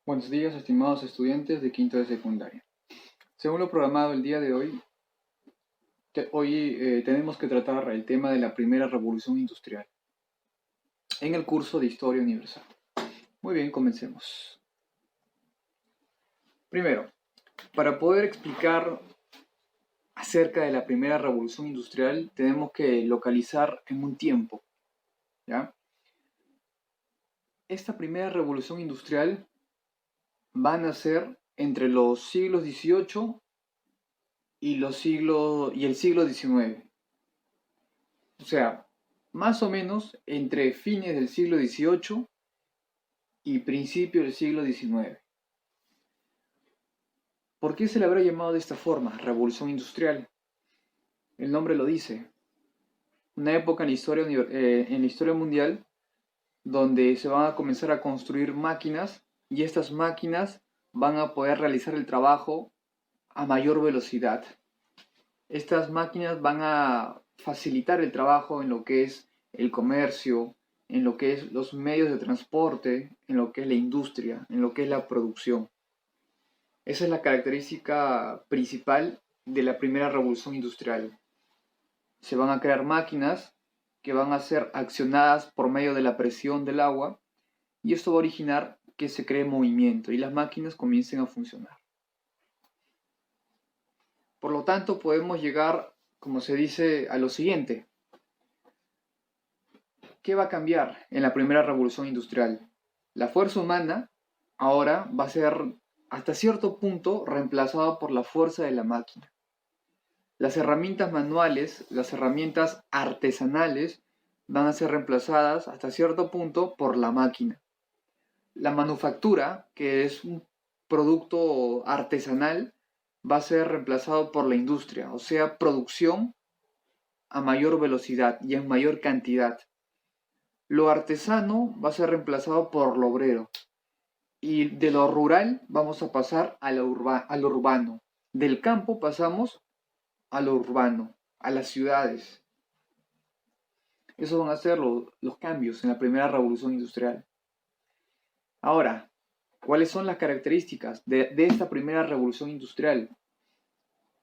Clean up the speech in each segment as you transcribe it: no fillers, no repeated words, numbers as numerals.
Buenos días, estimados estudiantes de quinto de secundaria. Según lo programado el día de hoy, tenemos que tratar el tema de la primera revolución industrial en el curso de Historia Universal. Muy bien, comencemos. Primero, para poder explicar acerca de la primera revolución industrial, tenemos que localizar en un tiempo, ¿ya? Esta primera revolución industrial va a nacer entre los siglos XVIII y el siglo XIX. O sea, más o menos entre fines del siglo XVIII y principios del siglo XIX. ¿Por qué se le habrá llamado de esta forma, revolución industrial? El nombre lo dice. Una época en la historia mundial donde se van a comenzar a construir máquinas y estas máquinas van a poder realizar el trabajo a mayor velocidad. Estas máquinas van a facilitar el trabajo en lo que es el comercio, en lo que es los medios de transporte, en lo que es la industria, en lo que es la producción. Esa es la característica principal de la primera revolución industrial. Se van a crear máquinas que van a ser accionadas por medio de la presión del agua y esto va a originar que se cree movimiento y las máquinas comiencen a funcionar. Por lo tanto, podemos llegar, como se dice, a lo siguiente. ¿Qué va a cambiar en la primera revolución industrial? La fuerza humana ahora va a ser hasta cierto punto reemplazada por la fuerza de la máquina. Las herramientas manuales, las herramientas artesanales van a ser reemplazadas hasta cierto punto por la máquina. La manufactura, que es un producto artesanal, va a ser reemplazado por la industria, o sea, producción a mayor velocidad y en mayor cantidad. Lo artesano va a ser reemplazado por lo obrero. Y de lo rural vamos a pasar a lo urbano. Del campo pasamos a lo urbano, a las ciudades. Esos van a ser los cambios en la primera revolución industrial. Ahora, ¿cuáles son las características de esta primera revolución industrial?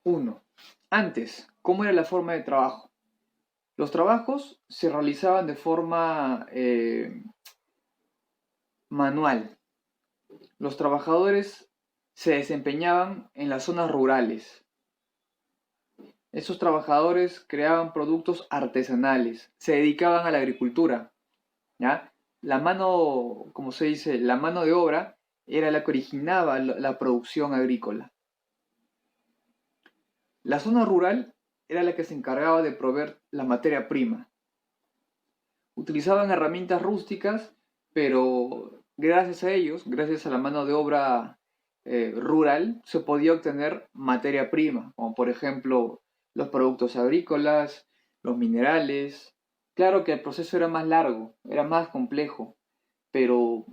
1. Antes, ¿cómo era la forma de trabajo? Los trabajos se realizaban de forma manual. Los trabajadores se desempeñaban en las zonas rurales. Esos trabajadores creaban productos artesanales, se dedicaban a la agricultura, ¿ya? La mano, como se dice, la mano de obra era la que originaba la producción agrícola. La zona rural era la que se encargaba de proveer la materia prima. Utilizaban herramientas rústicas, pero gracias a ellos, gracias a la mano de obra rural, se podía obtener materia prima, como por ejemplo los productos agrícolas, los minerales. Claro que el proceso era más largo, era más complejo, pero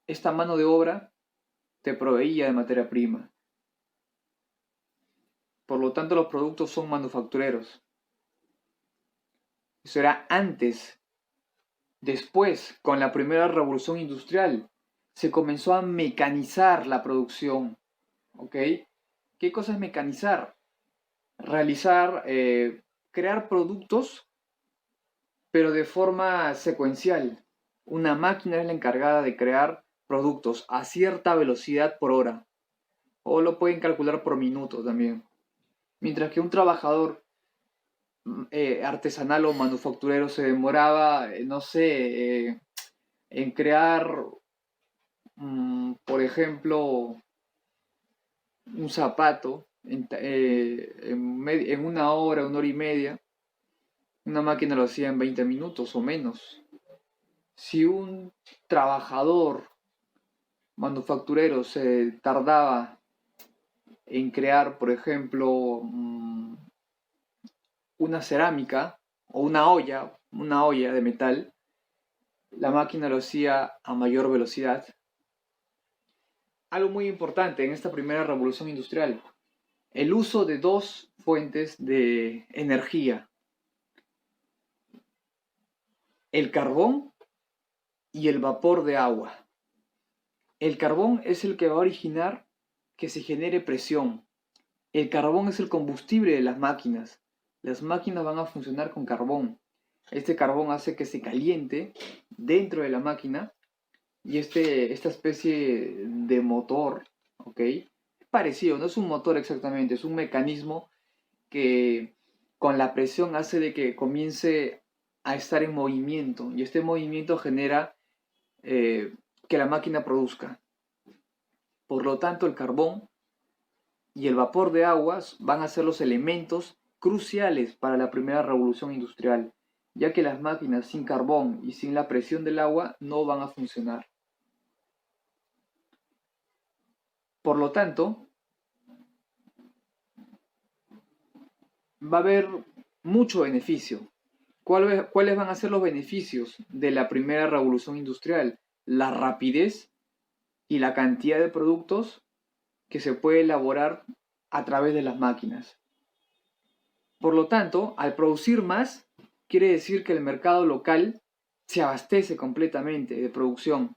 esta mano de obra te proveía de materia prima. Por lo tanto, los productos son manufactureros. Eso era antes. Después, con la primera revolución industrial, se comenzó a mecanizar la producción. ¿Ok? ¿Qué cosa es mecanizar? Crear productos, pero de forma secuencial. Una máquina es la encargada de crear productos a cierta velocidad por hora. O lo pueden calcular por minuto también. Mientras que un trabajador artesanal o manufacturero se demoraba, no sé, en crear, por ejemplo, un zapato en una hora y media. Una máquina lo hacía en 20 minutos o menos. Si un trabajador manufacturero se tardaba en crear, por ejemplo, una cerámica o una olla de metal, la máquina lo hacía a mayor velocidad. Algo muy importante en esta primera revolución industrial, el uso de dos fuentes de energía, el carbón y el vapor de agua. El carbón es el que va a originar que se genere presión. El carbón es el combustible de las máquinas. Las máquinas van a funcionar con carbón. Este carbón hace que se caliente dentro de la máquina y esta especie de motor, ¿ok? Es parecido, no es un motor exactamente, es un mecanismo que con la presión hace de que comience a estar en movimiento y este movimiento genera que la máquina produzca. Por lo tanto, el carbón y el vapor de aguas van a ser los elementos cruciales para la primera revolución industrial, ya que las máquinas sin carbón y sin la presión del agua no van a funcionar. Por lo tanto, va a haber mucho beneficio. ¿Cuáles van a ser los beneficios de la primera revolución industrial? La rapidez y la cantidad de productos que se puede elaborar a través de las máquinas. Por lo tanto, al producir más, quiere decir que el mercado local se abastece completamente de producción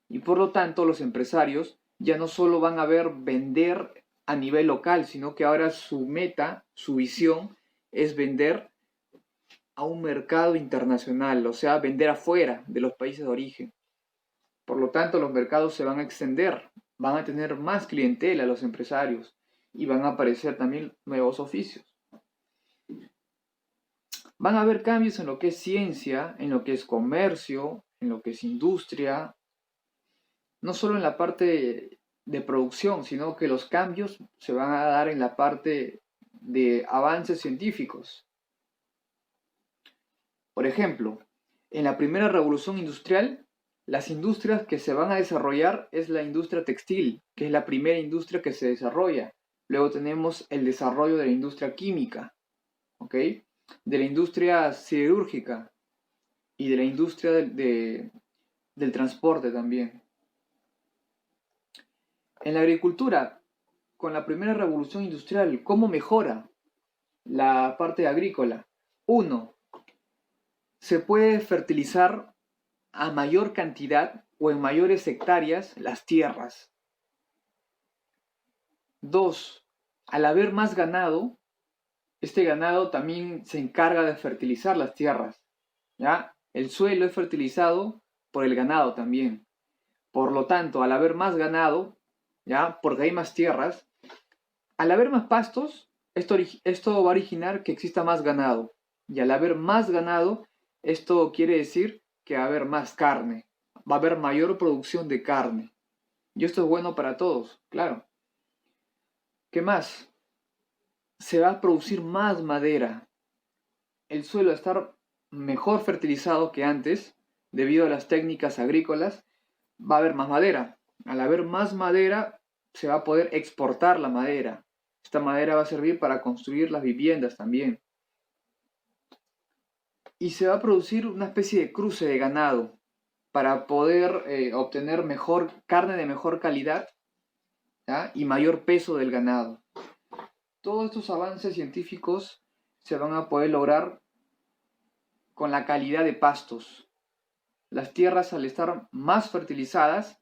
y por lo tanto los empresarios ya no solo van a ver vender a nivel local, sino que ahora su meta, su visión es vender a un mercado internacional, o sea, vender afuera de los países de origen. Por lo tanto, los mercados se van a extender, van a tener más clientela los empresarios y van a aparecer también nuevos oficios. Van a haber cambios en lo que es ciencia, en lo que es comercio, en lo que es industria, no solo en la parte de producción, sino que los cambios se van a dar en la parte de avances científicos. Por ejemplo, en la primera revolución industrial, las industrias que se van a desarrollar es la industria textil, que es la primera industria que se desarrolla. Luego tenemos el desarrollo de la industria química, ¿ok? De la industria siderúrgica y de la industria del transporte también. En la agricultura, con la primera revolución industrial, ¿cómo mejora la parte agrícola? 1. Se puede fertilizar a mayor cantidad o en mayores hectáreas las tierras. 2. Al haber más ganado, este ganado también se encarga de fertilizar las tierras, ¿ya? El suelo es fertilizado por el ganado también. Por lo tanto, al haber más ganado, ¿ya? Porque hay más tierras, al haber más pastos, esto va a originar que exista más ganado. Y al haber más ganado, esto quiere decir que va a haber más carne, va a haber mayor producción de carne. Y esto es bueno para todos, claro. ¿Qué más? Se va a producir más madera. El suelo va a estar mejor fertilizado que antes, debido a las técnicas agrícolas, va a haber más madera. Al haber más madera, se va a poder exportar la madera. Esta madera va a servir para construir las viviendas también. Y se va a producir una especie de cruce de ganado para poder obtener mejor carne de mejor calidad, ¿ya? Y mayor peso del ganado. Todos estos avances científicos se van a poder lograr con la calidad de pastos. Las tierras, al estar más fertilizadas,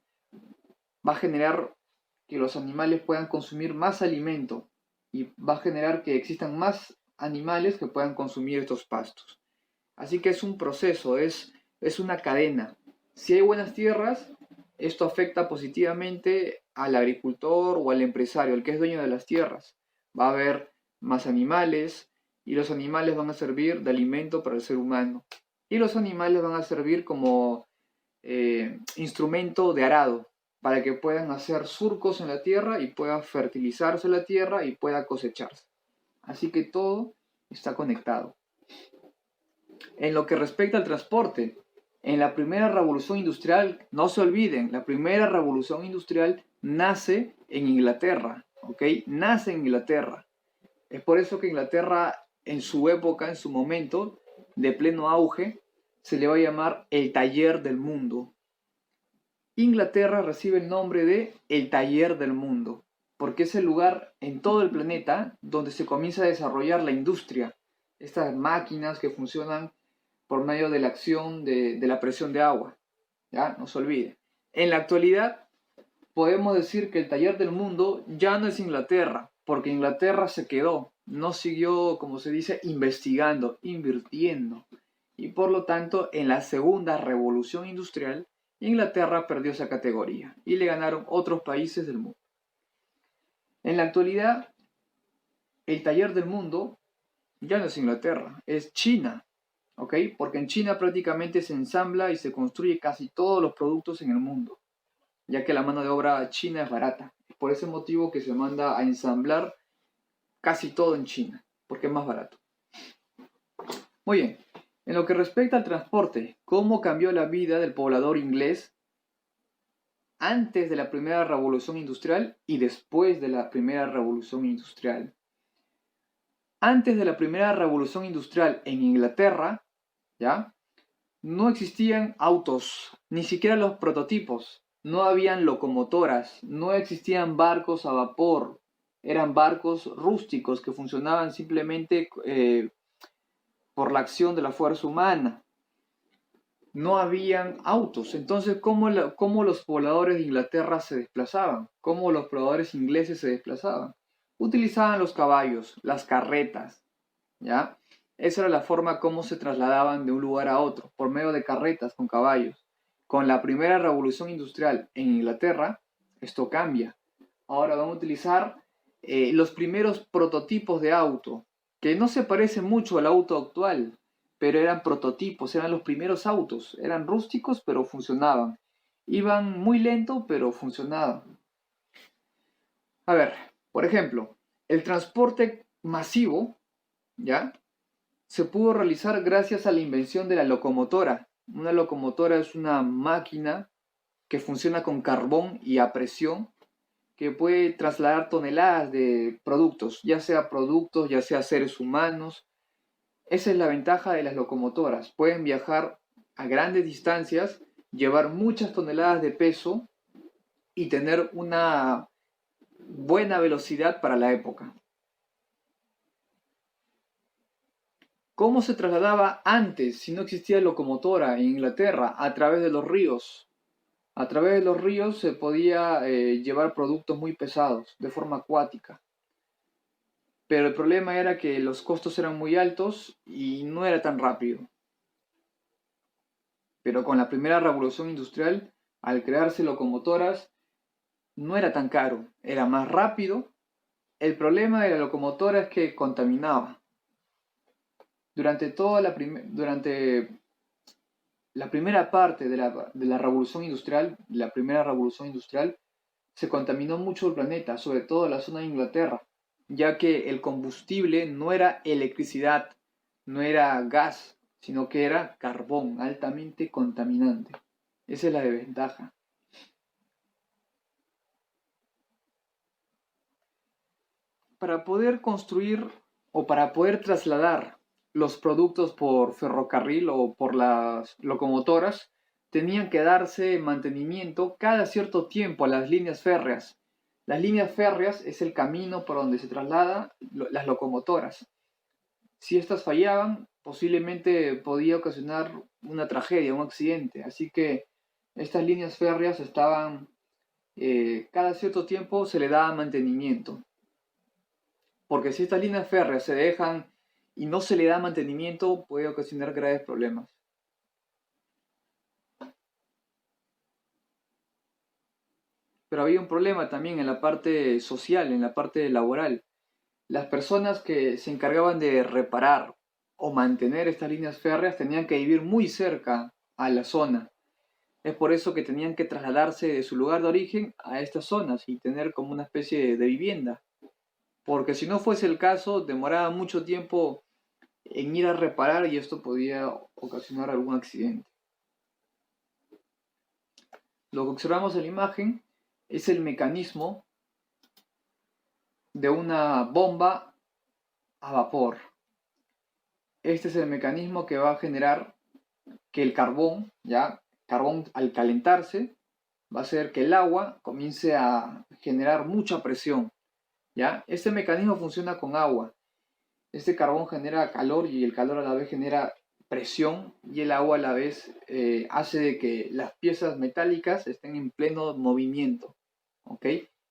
va a generar que los animales puedan consumir más alimento y va a generar que existan más animales que puedan consumir estos pastos. Así que es un proceso, es una cadena. Si hay buenas tierras, esto afecta positivamente al agricultor o al empresario, el que es dueño de las tierras. Va a haber más animales y los animales van a servir de alimento para el ser humano. Y los animales van a servir como instrumento de arado para que puedan hacer surcos en la tierra y pueda fertilizarse la tierra y pueda cosecharse. Así que todo está conectado. En lo que respecta al transporte, en la primera revolución industrial, no se olviden, la primera revolución industrial nace en Inglaterra, ¿ok? Nace en Inglaterra. Es por eso que Inglaterra, en su época, en su momento de pleno auge, se le va a llamar el taller del mundo. Inglaterra recibe el nombre de el taller del mundo, porque es el lugar en todo el planeta donde se comienza a desarrollar la industria, estas máquinas que funcionan por medio de la acción de la presión de agua. ¿Ya? No se olvide. En la actualidad, podemos decir que el taller del mundo ya no es Inglaterra, porque Inglaterra se quedó, no siguió, como se dice, investigando, invirtiendo. Y por lo tanto, en la segunda revolución industrial, Inglaterra perdió esa categoría y le ganaron otros países del mundo. En la actualidad, el taller del mundo ya no es Inglaterra, es China, ¿ok? Porque en China prácticamente se ensambla y se construye casi todos los productos en el mundo, ya que la mano de obra china es barata. Por ese motivo que se manda a ensamblar casi todo en China, porque es más barato. Muy bien, en lo que respecta al transporte, ¿cómo cambió la vida del poblador inglés antes de la primera revolución industrial y después de la primera revolución industrial? Antes de la primera revolución industrial en Inglaterra, ¿ya? No existían autos, ni siquiera los prototipos, no habían locomotoras, no existían barcos a vapor, eran barcos rústicos que funcionaban simplemente por la acción de la fuerza humana. No habían autos, entonces ¿cómo los pobladores de Inglaterra se desplazaban? ¿Cómo los pobladores ingleses se desplazaban? Utilizaban los caballos, las carretas, ¿ya? Esa era la forma como se trasladaban de un lugar a otro, por medio de carretas con caballos. Con la primera revolución industrial en Inglaterra, esto cambia. Ahora van a utilizar los primeros prototipos de auto, que no se parecen mucho al auto actual, pero eran prototipos, eran los primeros autos, eran rústicos pero funcionaban. Iban muy lento pero funcionaban. A ver, por ejemplo, el transporte masivo, ¿ya? Se pudo realizar gracias a la invención de la locomotora. Una locomotora es una máquina que funciona con carbón y a presión que puede trasladar toneladas de productos, ya sea seres humanos. Esa es la ventaja de las locomotoras. Pueden viajar a grandes distancias, llevar muchas toneladas de peso y tener una buena velocidad para la época. ¿Cómo se trasladaba antes, si no existía locomotora en Inglaterra? A través de los ríos. A través de los ríos se podía llevar productos muy pesados de forma acuática. Pero el problema era que los costos eran muy altos y no era tan rápido. Pero con la primera revolución industrial, al crearse locomotoras, no era tan caro, era más rápido. El problema de la locomotora es que contaminaba. Durante la primera parte de la revolución industrial, la primera revolución industrial, se contaminó mucho el planeta, sobre todo la zona de Inglaterra, ya que el combustible no era electricidad, no era gas, sino que era carbón, altamente contaminante. Esa es la desventaja. Para poder construir o para poder trasladar los productos por ferrocarril o por las locomotoras, tenían que darse mantenimiento cada cierto tiempo a las líneas férreas. Las líneas férreas es el camino por donde se trasladan las locomotoras. Si estas fallaban, posiblemente podía ocasionar una tragedia, un accidente. Así que estas líneas férreas estaban, cada cierto tiempo se le daba mantenimiento. Porque si estas líneas férreas se dejan y no se le da mantenimiento, puede ocasionar graves problemas. Pero había un problema también en la parte social, en la parte laboral. Las personas que se encargaban de reparar o mantener estas líneas férreas tenían que vivir muy cerca a la zona. Es por eso que tenían que trasladarse de su lugar de origen a estas zonas y tener como una especie de vivienda. Porque si no fuese el caso, demoraba mucho tiempo en ir a reparar y esto podía ocasionar algún accidente. Lo que observamos en la imagen es el mecanismo de una bomba a vapor. Este es el mecanismo que va a generar que el carbón, carbón al calentarse, va a hacer que el agua comience a generar mucha presión, ¿ya? Este mecanismo funciona con agua. Este carbón genera calor y el calor a la vez genera presión y el agua a la vez hace de que las piezas metálicas estén en pleno movimiento. ¿ok?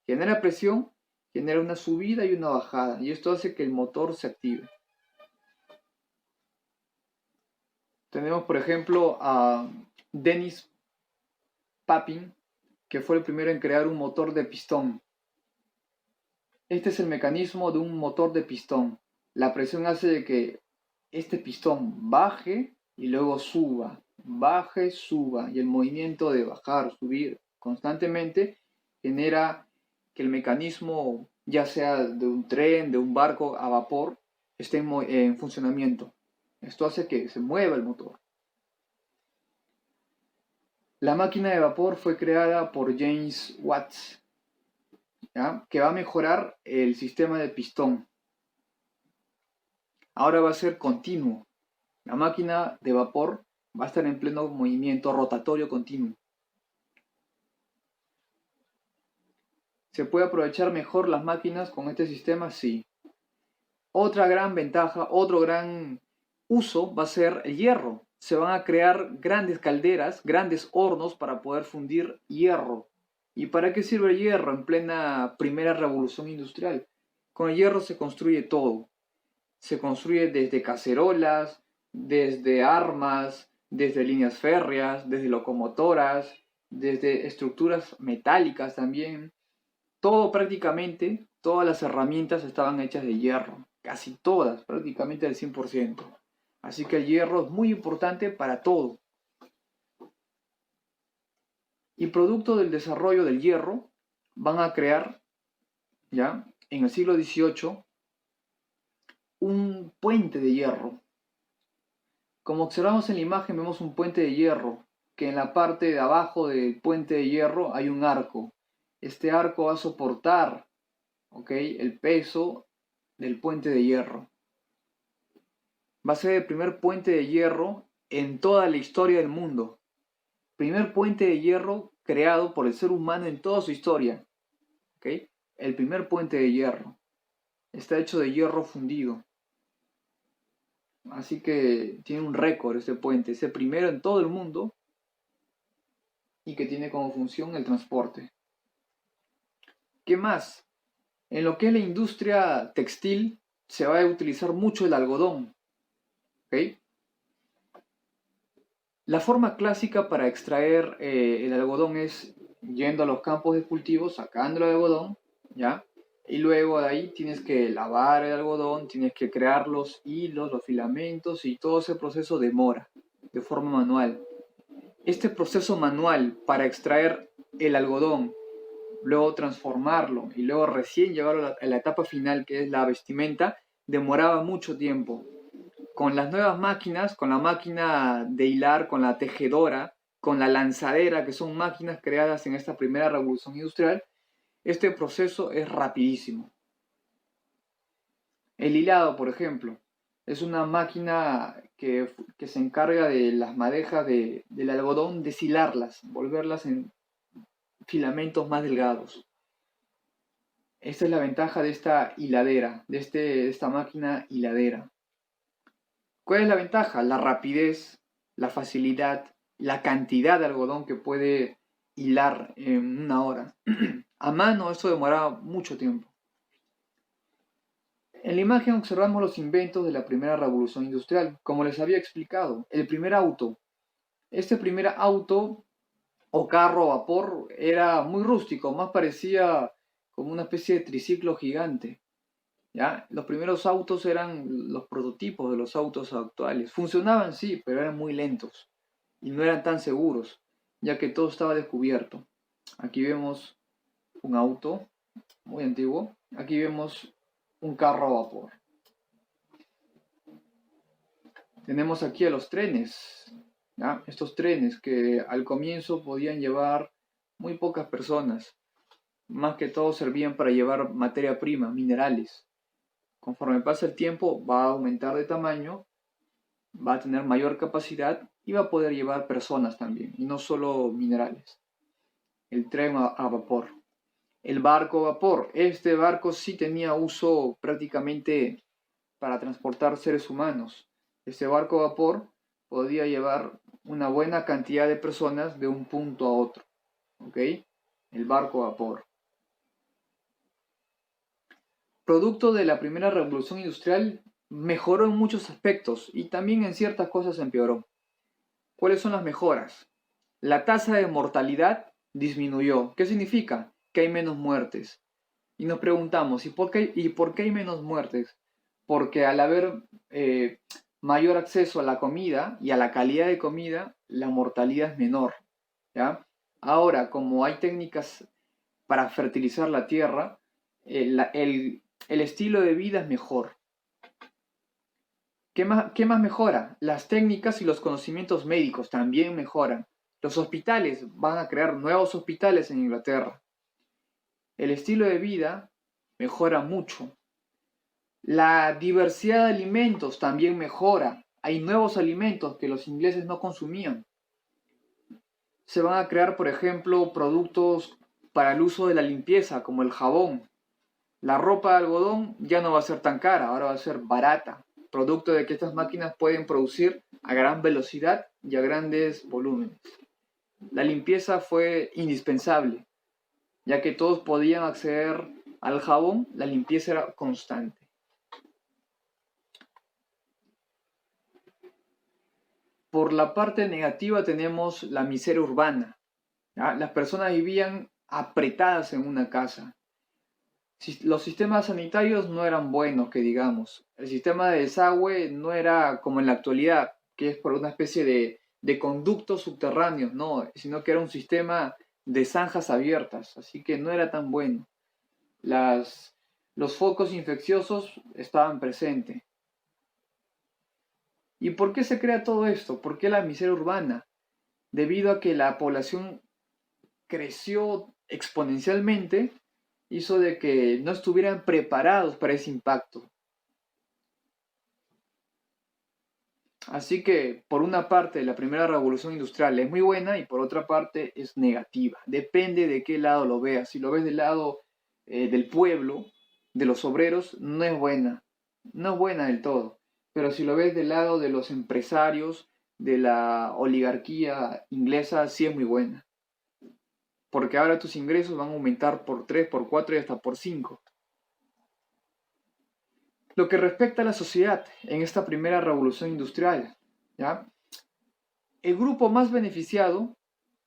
Genera presión, genera una subida y una bajada, y esto hace que el motor se active. Tenemos, por ejemplo, a Dennis Papin, que fue el primero en crear un motor de pistón. Este es el mecanismo de un motor de pistón. La presión hace de que este pistón baje y luego suba, baje, suba, y el movimiento de bajar, subir constantemente genera que el mecanismo, ya sea de un tren, de un barco a vapor, esté en funcionamiento. Esto hace que se mueva el motor. La máquina de vapor fue creada por James Watt, ¿ya? Que va a mejorar el sistema de pistón. Ahora va a ser continuo. La máquina de vapor va a estar en pleno movimiento rotatorio continuo. ¿Se puede aprovechar mejor las máquinas con este sistema? Sí. Otra gran ventaja, otro gran uso va a ser el hierro. Se van a crear grandes calderas, grandes hornos para poder fundir hierro. ¿Y para qué sirve el hierro en plena primera revolución industrial? Con el hierro se construye todo. Se construye desde cacerolas, desde armas, desde líneas férreas, desde locomotoras, desde estructuras metálicas también. Todo prácticamente, todas las herramientas estaban hechas de hierro, casi todas, prácticamente al 100%. Así que el hierro es muy importante para todo. Y producto del desarrollo del hierro, van a crear, ya, en el siglo XVIII, un puente de hierro. Como observamos en la imagen, vemos un puente de hierro, que en la parte de abajo del puente de hierro hay un arco. Este arco va a soportar, ¿ok?, el peso del puente de hierro. Va a ser el primer puente de hierro en toda la historia del mundo. Primer puente de hierro creado por el ser humano en toda su historia. ¿Ok? El primer puente de hierro. Está hecho de hierro fundido. Así que tiene un récord este puente. Es el primero en todo el mundo y que tiene como función el transporte. ¿Qué más? En lo que es la industria textil se va a utilizar mucho el algodón. ¿Ok? La forma clásica para extraer el algodón es yendo a los campos de cultivo, sacando el algodón, ¿ya? Y luego de ahí tienes que lavar el algodón, tienes que crear los hilos, los filamentos y todo ese proceso demora de forma manual. Este proceso manual para extraer el algodón, luego transformarlo y luego recién llevarlo a la etapa final que es la vestimenta, demoraba mucho tiempo. Con las nuevas máquinas, con la máquina de hilar, con la tejedora, con la lanzadera, que son máquinas creadas en esta primera revolución industrial, este proceso es rapidísimo. El hilado, por ejemplo, es una máquina que se encarga de las madejas del algodón, deshilarlas, volverlas en filamentos más delgados. Esta es la ventaja de esta hiladera, de esta máquina hiladera. ¿Cuál es la ventaja? La rapidez, la facilidad, la cantidad de algodón que puede hilar en una hora. A mano esto demoraba mucho tiempo. En la imagen observamos los inventos de la primera revolución industrial. Como les había explicado, el primer auto. Este primer auto o carro a vapor era muy rústico, más parecía como una especie de triciclo gigante. ¿Ya? Los primeros autos eran los prototipos de los autos actuales. Funcionaban, sí, pero eran muy lentos y no eran tan seguros, ya que todo estaba descubierto. Aquí vemos un auto muy antiguo. Aquí vemos un carro a vapor. Tenemos aquí a los trenes, ¿ya? Estos trenes que al comienzo podían llevar muy pocas personas. Más que todo servían para llevar materia prima, minerales. Conforme pasa el tiempo va a aumentar de tamaño, va a tener mayor capacidad y va a poder llevar personas también, y no solo minerales. El tren a vapor. El barco a vapor. Este barco sí tenía uso prácticamente para transportar seres humanos. Este barco a vapor podía llevar una buena cantidad de personas de un punto a otro. ¿Ok? El barco a vapor. producto de la primera revolución industrial, mejoró en muchos aspectos y también en ciertas cosas empeoró. ¿Cuáles son las mejoras? La tasa de mortalidad disminuyó. ¿Qué significa? Que hay menos muertes. Y nos preguntamos, ¿y por qué hay menos muertes? Porque al haber mayor acceso a la comida y a la calidad de comida, la mortalidad es menor, ¿ya? Ahora, como hay técnicas para fertilizar la tierra, el estilo de vida es mejor. ¿Qué más mejora? Las técnicas y los conocimientos médicos también mejoran. Los hospitales, van a crear nuevos hospitales en Inglaterra. El estilo de vida mejora mucho. La diversidad de alimentos también mejora. Hay nuevos alimentos que los ingleses no consumían. Se van a crear, por ejemplo, productos para el uso de la limpieza, como el jabón. La ropa de algodón ya no va a ser tan cara, ahora va a ser barata, producto de que estas máquinas pueden producir a gran velocidad y a grandes volúmenes. La limpieza fue indispensable, ya que todos podían acceder al jabón, la limpieza era constante. Por la parte negativa tenemos la miseria urbana, ¿ya? Las personas vivían apretadas en una casa. Los sistemas sanitarios no eran buenos, que digamos. El sistema de desagüe no era como en la actualidad, que es por una especie de conductos subterráneos, no, sino que era un sistema de zanjas abiertas, así que no era tan bueno. Los focos infecciosos estaban presentes. ¿Y por qué se crea todo esto? ¿Por qué la miseria urbana? Debido a que la población creció exponencialmente, hizo de que no estuvieran preparados para ese impacto. Así que, por una parte, la primera revolución industrial es muy buena y por otra parte es negativa. Depende de qué lado lo veas. Si lo ves del lado del pueblo, de los obreros, no es buena. No es buena del todo. Pero si lo ves del lado de los empresarios, de la oligarquía inglesa, sí es muy buena. Porque ahora tus ingresos van a aumentar por 3, por 4 y hasta por 5. Lo que respecta a la sociedad en esta primera revolución industrial, ¿ya? El grupo más beneficiado,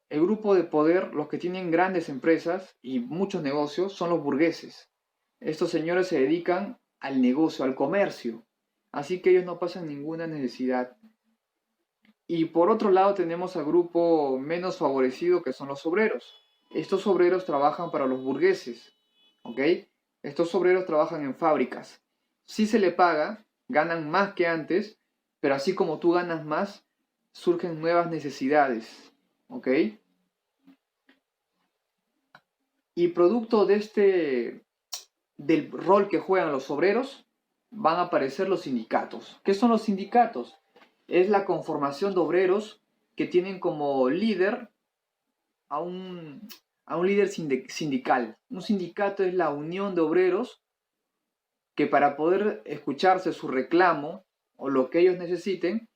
el grupo de poder, los que tienen grandes empresas y muchos negocios, son los burgueses. Estos señores se dedican al negocio, al comercio, así que ellos no pasan ninguna necesidad. Y por otro lado tenemos al grupo menos favorecido, que son los obreros. Estos obreros trabajan para los burgueses, ¿ok? Estos obreros trabajan en fábricas. Sí se le paga, ganan más que antes, pero así como tú ganas más, surgen nuevas necesidades, ¿ok? Y producto del rol que juegan los obreros, van a aparecer los sindicatos. ¿Qué son los sindicatos? Es la conformación de obreros que tienen como líder a un líder sindical. Un sindicato es la unión de obreros que, para poder escucharse su reclamo o lo que ellos necesiten,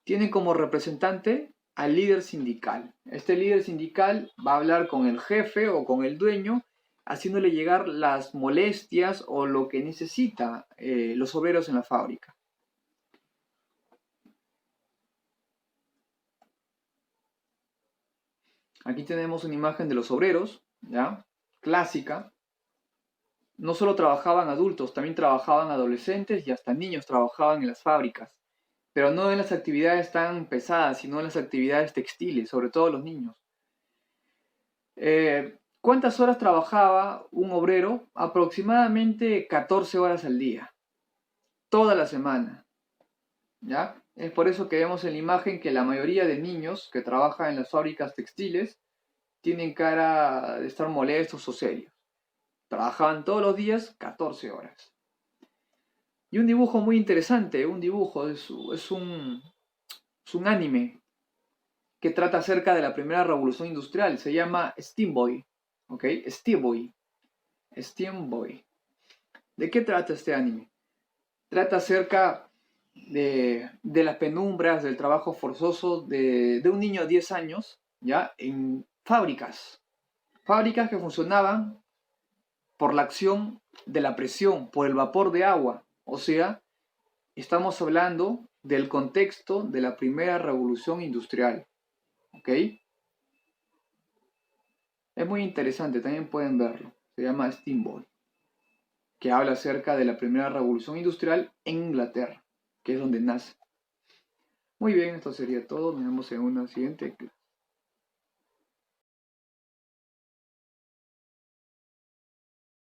tienen como representante al líder sindical. Este líder sindical va a hablar con el jefe o con el dueño, haciéndole llegar las molestias o lo que necesita los obreros en la fábrica. Aquí tenemos una imagen de los obreros, ¿ya? Clásica. No solo trabajaban adultos, también trabajaban adolescentes y hasta niños trabajaban en las fábricas. Pero no en las actividades tan pesadas, sino en las actividades textiles, sobre todo los niños. ¿Cuántas horas trabajaba un obrero? Aproximadamente 14 horas al día, toda la semana, ¿ya? Es por eso que vemos en la imagen que la mayoría de niños que trabajan en las fábricas textiles tienen cara de estar molestos o serios. Trabajaban todos los días 14 horas. Y un dibujo muy interesante, es un anime que trata acerca de la primera revolución industrial. Se llama Steam Boy, ¿ok? Steam Boy. ¿De qué trata este anime? Trata acerca de las penumbras, del trabajo forzoso de un niño de 10 años, ¿ya? En fábricas que funcionaban por la acción de la presión, por el vapor de agua. O sea, estamos hablando del contexto de la primera revolución industrial. ¿Ok? Es muy interesante, también pueden verlo. Se llama Steamboat, que habla acerca de la primera revolución industrial en Inglaterra, que es donde nace. Muy bien, esto sería todo. Nos vemos en una siguiente